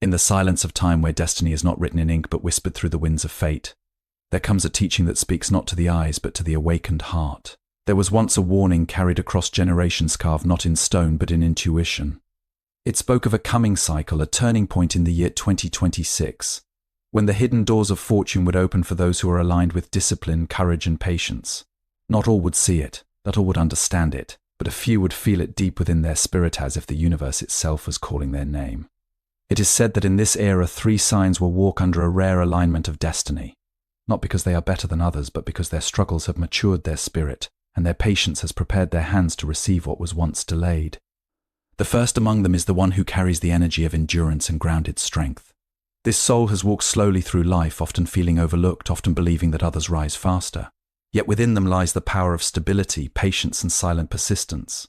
In the silence of time where destiny is not written in ink but whispered through the winds of fate, there comes a teaching that speaks not to the eyes but to the awakened heart. There was once a warning carried across generations, carved not in stone but in intuition. It spoke of a coming cycle, a turning point in the year 2026, when the hidden doors of fortune would open for those who are aligned with discipline, courage, and patience. Not all would see it, not all would understand it, but a few would feel it deep within their spirit as if the universe itself was calling their name. It is said that in this era 3 signs will walk under a rare alignment of destiny, not because they are better than others, but because their struggles have matured their spirit, and their patience has prepared their hands to receive what was once delayed. The first among them is the one who carries the energy of endurance and grounded strength. This soul has walked slowly through life, often feeling overlooked, often believing that others rise faster. Yet within them lies the power of stability, patience, and silent persistence.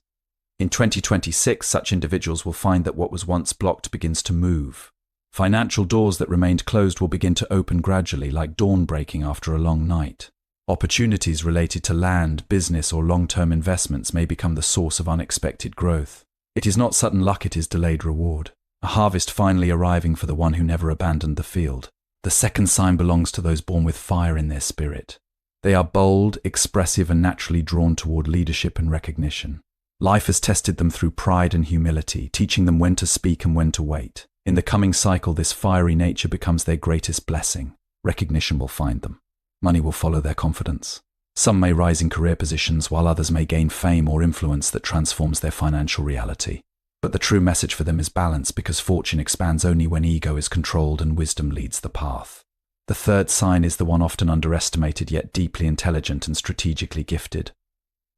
In 2026, such individuals will find that what was once blocked begins to move. Financial doors that remained closed will begin to open gradually, like dawn breaking after a long night. Opportunities related to land, business, or long-term investments may become the source of unexpected growth. It is not sudden luck, it is delayed reward. A harvest finally arriving for the one who never abandoned the field. The second sign belongs to those born with fire in their spirit. They are bold, expressive, and naturally drawn toward leadership and recognition. Life has tested them through pride and humility, teaching them when to speak and when to wait. In the coming cycle, this fiery nature becomes their greatest blessing. Recognition will find them. Money will follow their confidence. Some may rise in career positions, while others may gain fame or influence that transforms their financial reality. But the true message for them is balance, because fortune expands only when ego is controlled and wisdom leads the path. The third sign is the one often underestimated, yet deeply intelligent and strategically gifted.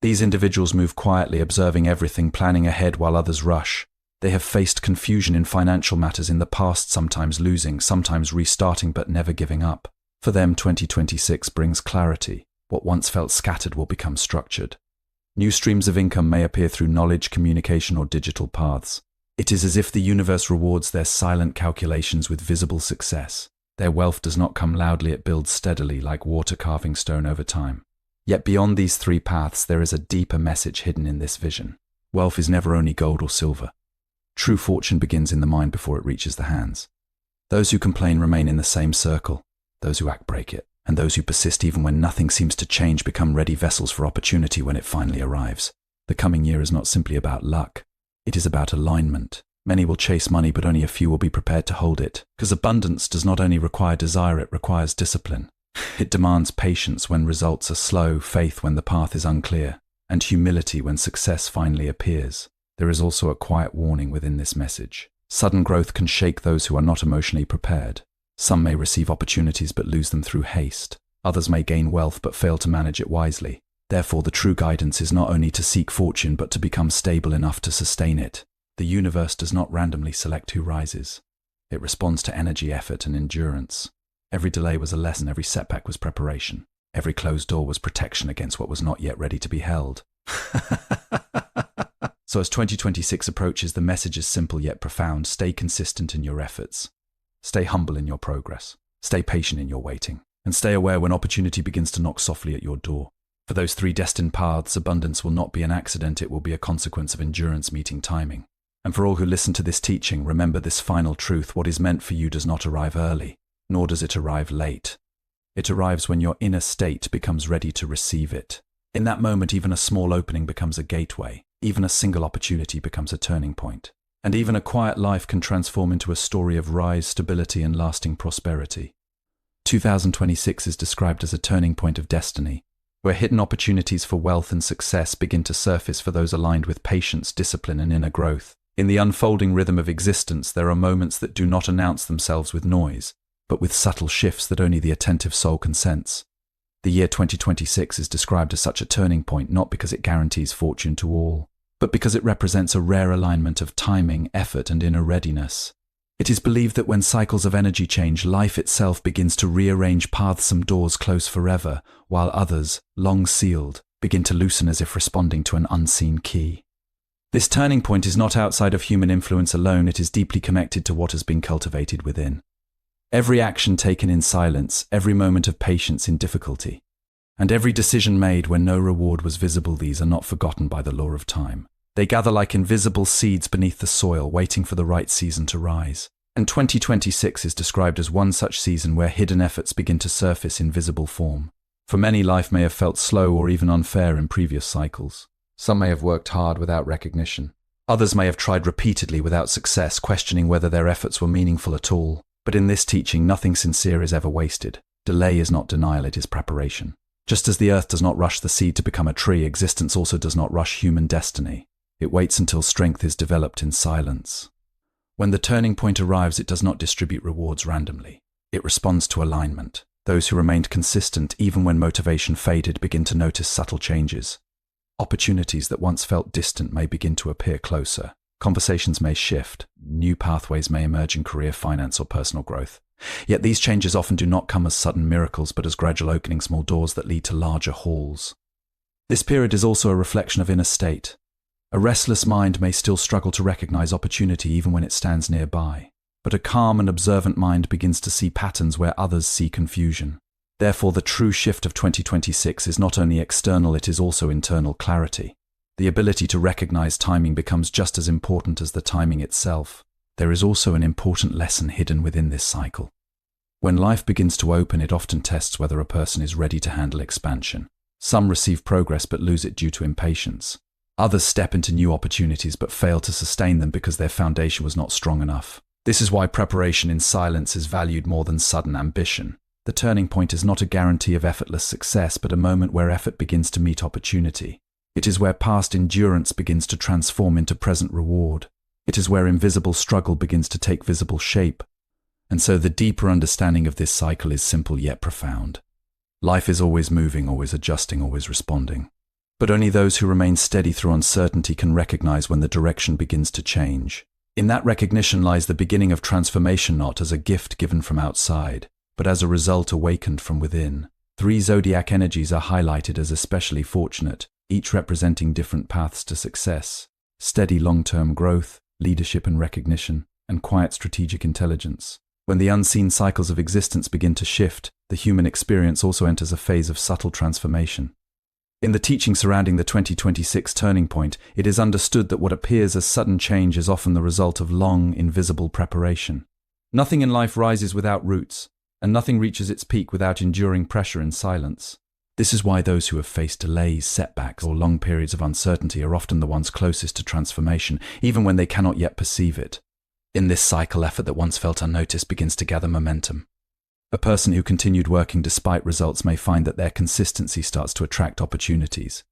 These individuals move quietly, observing everything, planning ahead while others rush. They have faced confusion in financial matters in the past, sometimes losing, sometimes restarting, but never giving up. For them, 2026 brings clarity. What once felt scattered will become structured. New streams of income may appear through knowledge, communication, or digital paths. It is as if the universe rewards their silent calculations with visible success. Their wealth does not come loudly, it builds steadily, like water carving stone over time. Yet beyond these 3 paths, there is a deeper message hidden in this vision. Wealth is never only gold or silver. True fortune begins in the mind before it reaches the hands. Those who complain remain in the same circle. Those who act break it. And those who persist even when nothing seems to change become ready vessels for opportunity when it finally arrives. The coming year is not simply about luck. It is about alignment. Many will chase money, but only a few will be prepared to hold it. Because abundance does not only require desire, it requires discipline. It demands patience when results are slow, faith when the path is unclear, and humility when success finally appears. There is also a quiet warning within this message. Sudden growth can shake those who are not emotionally prepared. Some may receive opportunities but lose them through haste. Others may gain wealth but fail to manage it wisely. Therefore, the true guidance is not only to seek fortune but to become stable enough to sustain it. The universe does not randomly select who rises. It responds to energy, effort, and endurance. Every delay was a lesson, every setback was preparation. Every closed door was protection against what was not yet ready to be held. So as 2026 approaches, the message is simple yet profound. Stay consistent in your efforts. Stay humble in your progress. Stay patient in your waiting. And stay aware when opportunity begins to knock softly at your door. For those 3 destined paths, abundance will not be an accident, it will be a consequence of endurance meeting timing. And for all who listen to this teaching, remember this final truth: what is meant for you does not arrive early, nor does it arrive late. It arrives when your inner state becomes ready to receive it. In that moment, even a small opening becomes a gateway. Even a single opportunity becomes a turning point. And even a quiet life can transform into a story of rise, stability, and lasting prosperity. 2026 is described as a turning point of destiny, where hidden opportunities for wealth and success begin to surface for those aligned with patience, discipline, and inner growth. In the unfolding rhythm of existence, there are moments that do not announce themselves with noise, but with subtle shifts that only the attentive soul can sense. The year 2026 is described as such a turning point not because it guarantees fortune to all, but because it represents a rare alignment of timing, effort, and inner readiness. It is believed that when cycles of energy change, life itself begins to rearrange paths. Some doors close forever, while others, long sealed, begin to loosen as if responding to an unseen key. This turning point is not outside of human influence alone, it is deeply connected to what has been cultivated within. Every action taken in silence, every moment of patience in difficulty, and every decision made when no reward was visible, these are not forgotten by the law of time. They gather like invisible seeds beneath the soil, waiting for the right season to rise. And 2026 is described as one such season where hidden efforts begin to surface in visible form. For many, life may have felt slow or even unfair in previous cycles. Some may have worked hard without recognition. Others may have tried repeatedly without success, questioning whether their efforts were meaningful at all. But in this teaching, nothing sincere is ever wasted. Delay is not denial, it is preparation. Just as the earth does not rush the seed to become a tree, existence also does not rush human destiny. It waits until strength is developed in silence. When the turning point arrives, it does not distribute rewards randomly. It responds to alignment. Those who remained consistent, even when motivation faded, begin to notice subtle changes. Opportunities that once felt distant may begin to appear closer. Conversations may shift. New pathways may emerge in career, finance, or personal growth. Yet these changes often do not come as sudden miracles, but as gradual opening small doors that lead to larger halls. This period is also a reflection of inner state. A restless mind may still struggle to recognize opportunity even when it stands nearby. But a calm and observant mind begins to see patterns where others see confusion. Therefore, the true shift of 2026 is not only external, it is also internal clarity. The ability to recognize timing becomes just as important as the timing itself. There is also an important lesson hidden within this cycle. When life begins to open, it often tests whether a person is ready to handle expansion. Some receive progress but lose it due to impatience. Others step into new opportunities but fail to sustain them because their foundation was not strong enough. This is why preparation in silence is valued more than sudden ambition. The turning point is not a guarantee of effortless success, but a moment where effort begins to meet opportunity. It is where past endurance begins to transform into present reward. It is where invisible struggle begins to take visible shape. And so the deeper understanding of this cycle is simple yet profound. Life is always moving, always adjusting, always responding. But only those who remain steady through uncertainty can recognize when the direction begins to change. In that recognition lies the beginning of transformation, not as a gift given from outside, but as a result awakened from within. 3 zodiac energies are highlighted as especially fortunate, each representing different paths to success: steady long-term growth, leadership and recognition, and quiet strategic intelligence. When the unseen cycles of existence begin to shift, the human experience also enters a phase of subtle transformation. In the teaching surrounding the 2026 turning point, it is understood that what appears as sudden change is often the result of long, invisible preparation. Nothing in life rises without roots, and nothing reaches its peak without enduring pressure in silence. This is why those who have faced delays, setbacks, or long periods of uncertainty are often the ones closest to transformation, even when they cannot yet perceive it. In this cycle, effort that once felt unnoticed begins to gather momentum. A person who continued working despite results may find that their consistency starts to attract opportunities.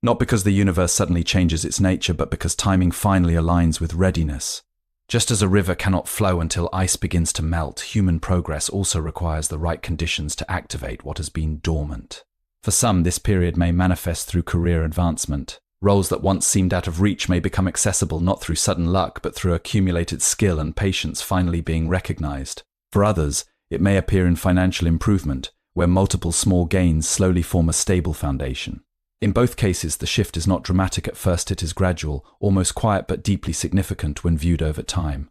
Not because the universe suddenly changes its nature, but because timing finally aligns with readiness. Just as a river cannot flow until ice begins to melt, human progress also requires the right conditions to activate what has been dormant. For some, this period may manifest through career advancement. Roles that once seemed out of reach may become accessible not through sudden luck, but through accumulated skill and patience finally being recognized. For others, it may appear in financial improvement, where multiple small gains slowly form a stable foundation. In both cases, the shift is not dramatic at first, it is gradual, almost quiet but deeply significant when viewed over time.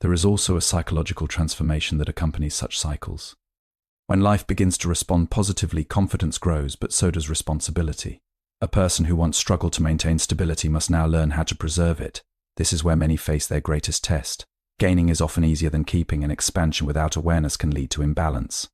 There is also a psychological transformation that accompanies such cycles. When life begins to respond positively, confidence grows, but so does responsibility. A person who once struggled to maintain stability must now learn how to preserve it. This is where many face their greatest test. Gaining is often easier than keeping, and expansion without awareness can lead to imbalance.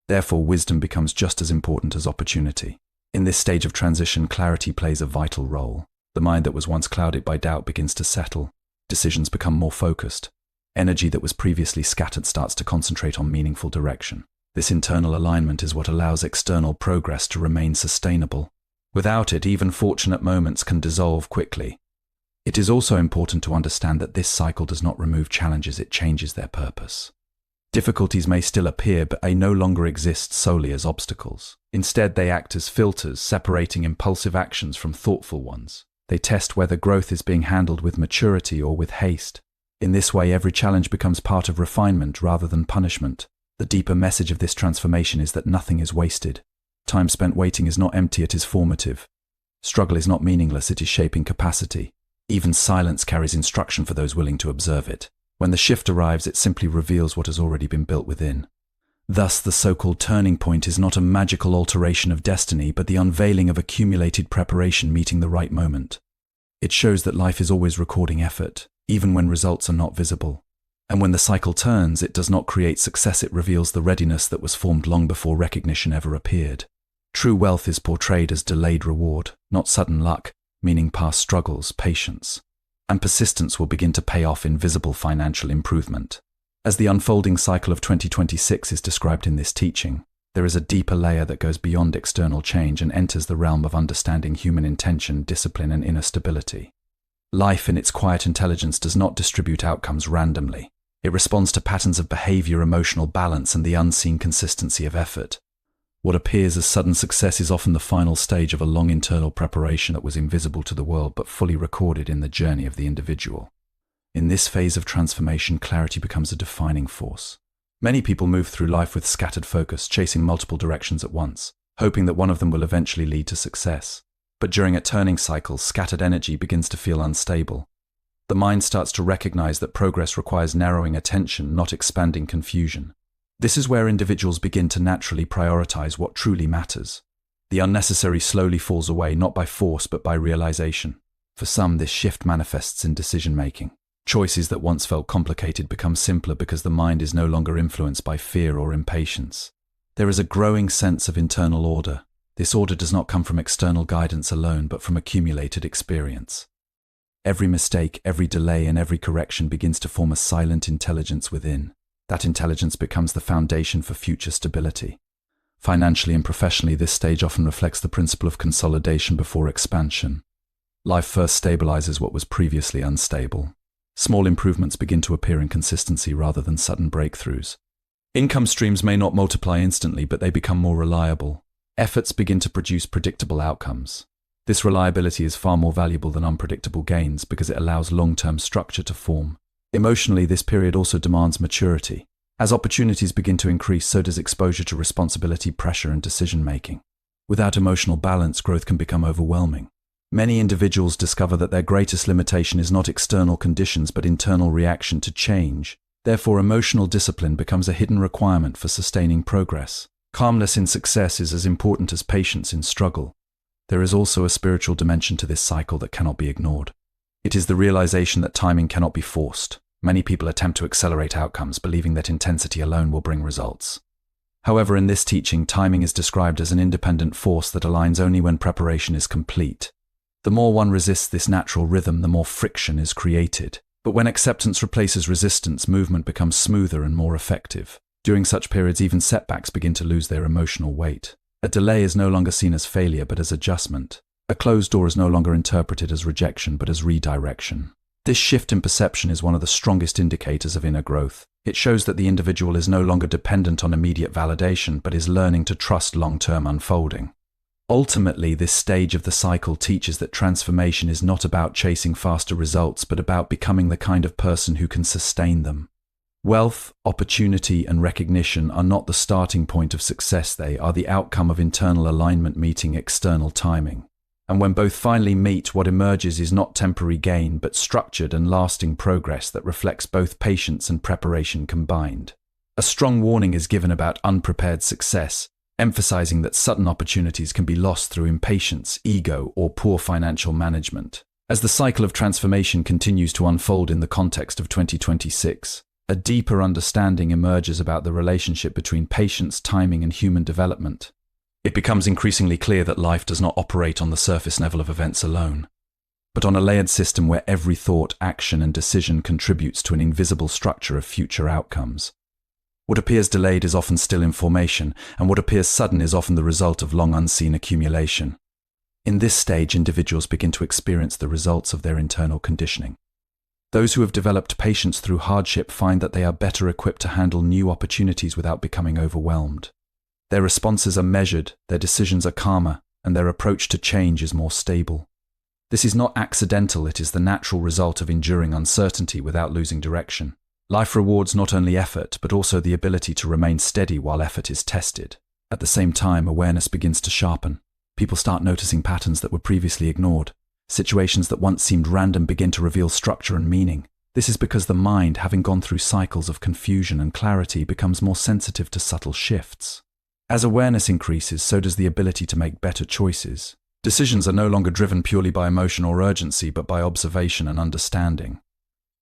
Therefore, wisdom becomes just as important as opportunity. In this stage of transition, clarity plays a vital role. The mind that was once clouded by doubt begins to settle. Decisions become more focused. Energy that was previously scattered starts to concentrate on meaningful direction. This internal alignment is what allows external progress to remain sustainable. Without it, even fortunate moments can dissolve quickly. It is also important to understand that this cycle does not remove challenges, it changes their purpose. Difficulties may still appear, but they no longer exist solely as obstacles. Instead, they act as filters, separating impulsive actions from thoughtful ones. They test whether growth is being handled with maturity or with haste. In this way, every challenge becomes part of refinement rather than punishment. The deeper message of this transformation is that nothing is wasted. Time spent waiting is not empty, it is formative. Struggle is not meaningless, it is shaping capacity. Even silence carries instruction for those willing to observe it. When the shift arrives, it simply reveals what has already been built within. Thus, the so-called turning point is not a magical alteration of destiny, but the unveiling of accumulated preparation meeting the right moment. It shows that life is always recording effort, even when results are not visible. And when the cycle turns, it does not create success, it reveals the readiness that was formed long before recognition ever appeared. True wealth is portrayed as delayed reward, not sudden luck, meaning past struggles, patience, and persistence will begin to pay off in visible financial improvement. As the unfolding cycle of 2026 is described in this teaching, there is a deeper layer that goes beyond external change and enters the realm of understanding human intention, discipline, and inner stability. Life in its quiet intelligence does not distribute outcomes randomly. It responds to patterns of behavior, emotional balance, and the unseen consistency of effort. What appears as sudden success is often the final stage of a long internal preparation that was invisible to the world but fully recorded in the journey of the individual. In this phase of transformation, clarity becomes a defining force. Many people move through life with scattered focus, chasing multiple directions at once, hoping that one of them will eventually lead to success. But during a turning cycle, scattered energy begins to feel unstable. The mind starts to recognize that progress requires narrowing attention, not expanding confusion. This is where individuals begin to naturally prioritize what truly matters. The unnecessary slowly falls away, not by force but by realization. For some, this shift manifests in decision-making. Choices that once felt complicated become simpler because the mind is no longer influenced by fear or impatience. There is a growing sense of internal order. This order does not come from external guidance alone, but from accumulated experience. Every mistake, every delay, and every correction begins to form a silent intelligence within. That intelligence becomes the foundation for future stability. Financially and professionally, this stage often reflects the principle of consolidation before expansion. Life first stabilizes what was previously unstable. Small improvements begin to appear in consistency rather than sudden breakthroughs. Income streams may not multiply instantly, but they become more reliable. Efforts begin to produce predictable outcomes. This reliability is far more valuable than unpredictable gains because it allows long-term structure to form. Emotionally, this period also demands maturity. As opportunities begin to increase, so does exposure to responsibility, pressure, and decision-making. Without emotional balance, growth can become overwhelming. Many individuals discover that their greatest limitation is not external conditions but internal reaction to change. Therefore, emotional discipline becomes a hidden requirement for sustaining progress. Calmness in success is as important as patience in struggle. There is also a spiritual dimension to this cycle that cannot be ignored. It is the realization that timing cannot be forced. Many people attempt to accelerate outcomes, believing that intensity alone will bring results. However, in this teaching, timing is described as an independent force that aligns only when preparation is complete. The more one resists this natural rhythm, the more friction is created. But when acceptance replaces resistance, movement becomes smoother and more effective. During such periods, even setbacks begin to lose their emotional weight. A delay is no longer seen as failure but as adjustment. A closed door is no longer interpreted as rejection but as redirection. This shift in perception is one of the strongest indicators of inner growth. It shows that the individual is no longer dependent on immediate validation but is learning to trust long-term unfolding. Ultimately, this stage of the cycle teaches that transformation is not about chasing faster results but about becoming the kind of person who can sustain them. Wealth, opportunity, and recognition are not the starting point of success, they are the outcome of internal alignment meeting external timing. And when both finally meet, what emerges is not temporary gain, but structured and lasting progress that reflects both patience and preparation combined. A strong warning is given about unprepared success, emphasizing that sudden opportunities can be lost through impatience, ego, or poor financial management. As the cycle of transformation continues to unfold in the context of 2026, a deeper understanding emerges about the relationship between patience, timing, and human development. It becomes increasingly clear that life does not operate on the surface level of events alone, but on a layered system where every thought, action, and decision contributes to an invisible structure of future outcomes. What appears delayed is often still in formation, and what appears sudden is often the result of long unseen accumulation. In this stage, individuals begin to experience the results of their internal conditioning. Those who have developed patience through hardship find that they are better equipped to handle new opportunities without becoming overwhelmed. Their responses are measured, their decisions are calmer, and their approach to change is more stable. This is not accidental, it is the natural result of enduring uncertainty without losing direction. Life rewards not only effort, but also the ability to remain steady while effort is tested. At the same time, awareness begins to sharpen. People start noticing patterns that were previously ignored. Situations that once seemed random begin to reveal structure and meaning. This is because the mind, having gone through cycles of confusion and clarity, becomes more sensitive to subtle shifts. As awareness increases, so does the ability to make better choices. Decisions are no longer driven purely by emotion or urgency, but by observation and understanding.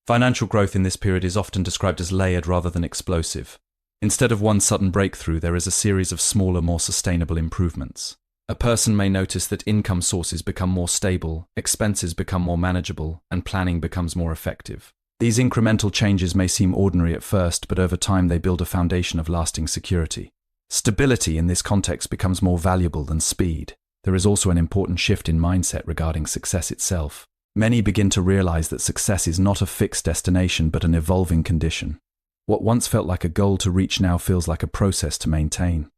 Financial growth in this period is often described as layered rather than explosive. Instead of one sudden breakthrough, there is a series of smaller, more sustainable improvements. A person may notice that income sources become more stable, expenses become more manageable, and planning becomes more effective. These incremental changes may seem ordinary at first, but over time they build a foundation of lasting security. Stability in this context becomes more valuable than speed. There is also an important shift in mindset regarding success itself. Many begin to realize that success is not a fixed destination but an evolving condition. What once felt like a goal to reach now feels like a process to maintain.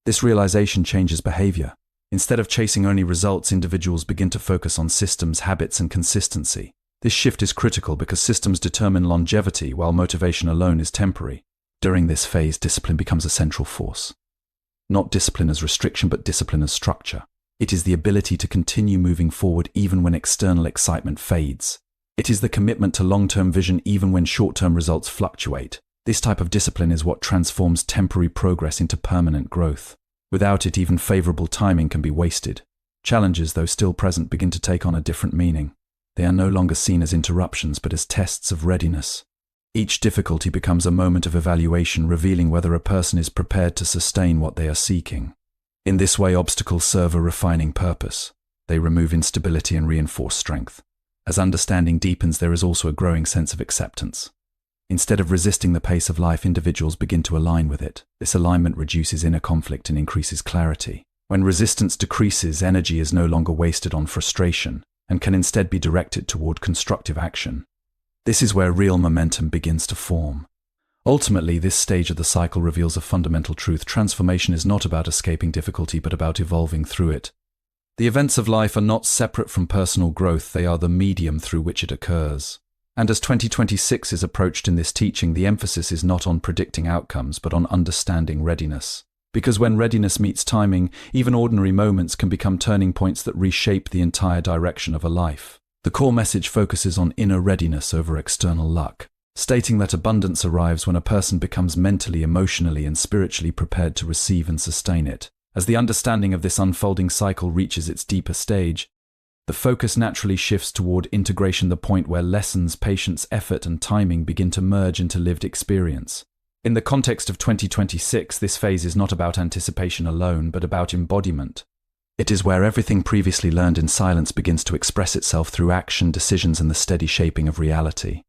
This realization changes behavior. Instead of chasing only results, individuals begin to focus on systems, habits, and consistency. This shift is critical because systems determine longevity while motivation alone is temporary. During this phase, discipline becomes a central force. Not discipline as restriction, but discipline as structure. It is the ability to continue moving forward even when external excitement fades. It is the commitment to long-term vision even when short-term results fluctuate. This type of discipline is what transforms temporary progress into permanent growth. Without it, even favorable timing can be wasted. Challenges, though still present, begin to take on a different meaning. They are no longer seen as interruptions but as tests of readiness. Each difficulty becomes a moment of evaluation, revealing whether a person is prepared to sustain what they are seeking. In this way, obstacles serve a refining purpose. They remove instability and reinforce strength. As understanding deepens, there is also a growing sense of acceptance. Instead of resisting the pace of life, individuals begin to align with it. This alignment reduces inner conflict and increases clarity. When resistance decreases, energy is no longer wasted on frustration and can instead be directed toward constructive action. This is where real momentum begins to form. Ultimately, this stage of the cycle reveals a fundamental truth. Transformation is not about escaping difficulty, but about evolving through it. The events of life are not separate from personal growth, they are the medium through which it occurs. And as 2026 is approached in this teaching, the emphasis is not on predicting outcomes, but on understanding readiness. Because when readiness meets timing, even ordinary moments can become turning points that reshape the entire direction of a life. The core message focuses on inner readiness over external luck, stating that abundance arrives when a person becomes mentally, emotionally, and spiritually prepared to receive and sustain it. As the understanding of this unfolding cycle reaches its deeper stage, the focus naturally shifts toward integration, the point where lessons, patience, effort, and timing begin to merge into lived experience. In the context of 2026, this phase is not about anticipation alone, but about embodiment. It is where everything previously learned in silence begins to express itself through action, decisions, and the steady shaping of reality.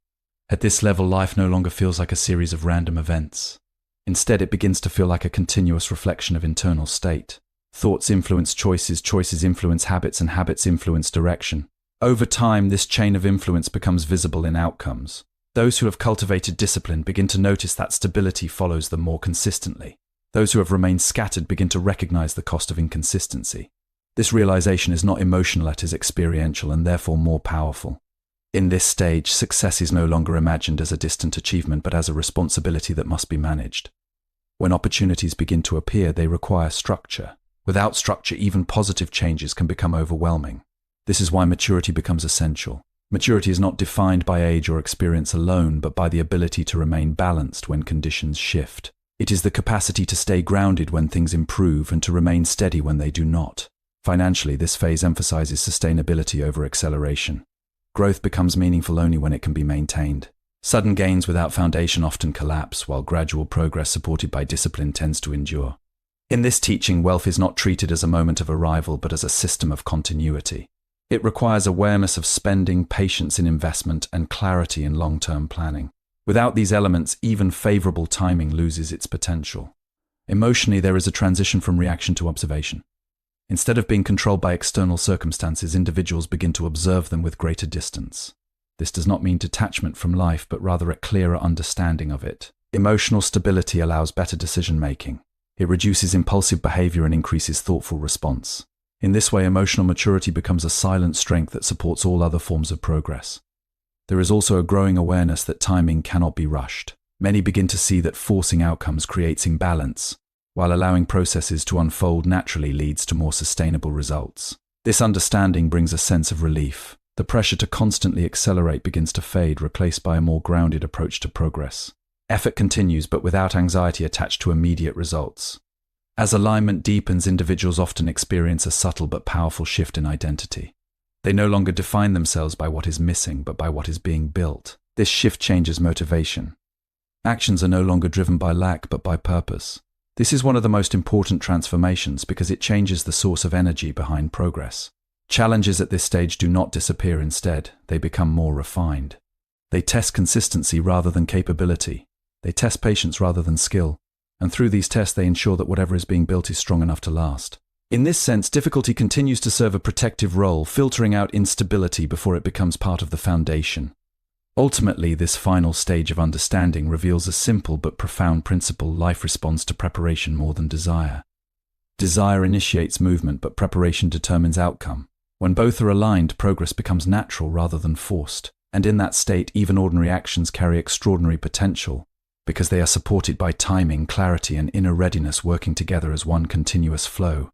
At this level, life no longer feels like a series of random events. Instead, it begins to feel like a continuous reflection of internal state. Thoughts influence choices, choices influence habits, and habits influence direction. Over time, this chain of influence becomes visible in outcomes. Those who have cultivated discipline begin to notice that stability follows them more consistently. Those who have remained scattered begin to recognize the cost of inconsistency. This realization is not emotional, it is experiential and therefore more powerful. In this stage, success is no longer imagined as a distant achievement, but as a responsibility that must be managed. When opportunities begin to appear, they require structure. Without structure, even positive changes can become overwhelming. This is why maturity becomes essential. Maturity is not defined by age or experience alone, but by the ability to remain balanced when conditions shift. It is the capacity to stay grounded when things improve and to remain steady when they do not. Financially, this phase emphasizes sustainability over acceleration. Growth becomes meaningful only when it can be maintained. Sudden gains without foundation often collapse, while gradual progress supported by discipline tends to endure. In this teaching, wealth is not treated as a moment of arrival, but as a system of continuity. It requires awareness of spending, patience in investment, and clarity in long-term planning. Without these elements, even favorable timing loses its potential. Emotionally, there is a transition from reaction to observation. Instead of being controlled by external circumstances, individuals begin to observe them with greater distance. This does not mean detachment from life, but rather a clearer understanding of it. Emotional stability allows better decision-making. It reduces impulsive behavior and increases thoughtful response. In this way, emotional maturity becomes a silent strength that supports all other forms of progress. There is also a growing awareness that timing cannot be rushed. Many begin to see that forcing outcomes creates imbalance, while allowing processes to unfold naturally leads to more sustainable results. This understanding brings a sense of relief. The pressure to constantly accelerate begins to fade, replaced by a more grounded approach to progress. Effort continues, but without anxiety attached to immediate results. As alignment deepens, individuals often experience a subtle but powerful shift in identity. They no longer define themselves by what is missing, but by what is being built. This shift changes motivation. Actions are no longer driven by lack but by purpose. This is one of the most important transformations because it changes the source of energy behind progress. Challenges at this stage do not disappear. Instead, they become more refined. They test consistency rather than capability. They test patience rather than skill. And through these tests, they ensure that whatever is being built is strong enough to last. In this sense, difficulty continues to serve a protective role, filtering out instability before it becomes part of the foundation. Ultimately, this final stage of understanding reveals a simple but profound principle: life responds to preparation more than desire. Desire initiates movement, but preparation determines outcome. When both are aligned, progress becomes natural rather than forced. And in that state, even ordinary actions carry extraordinary potential, because they are supported by timing, clarity, and inner readiness working together as one continuous flow.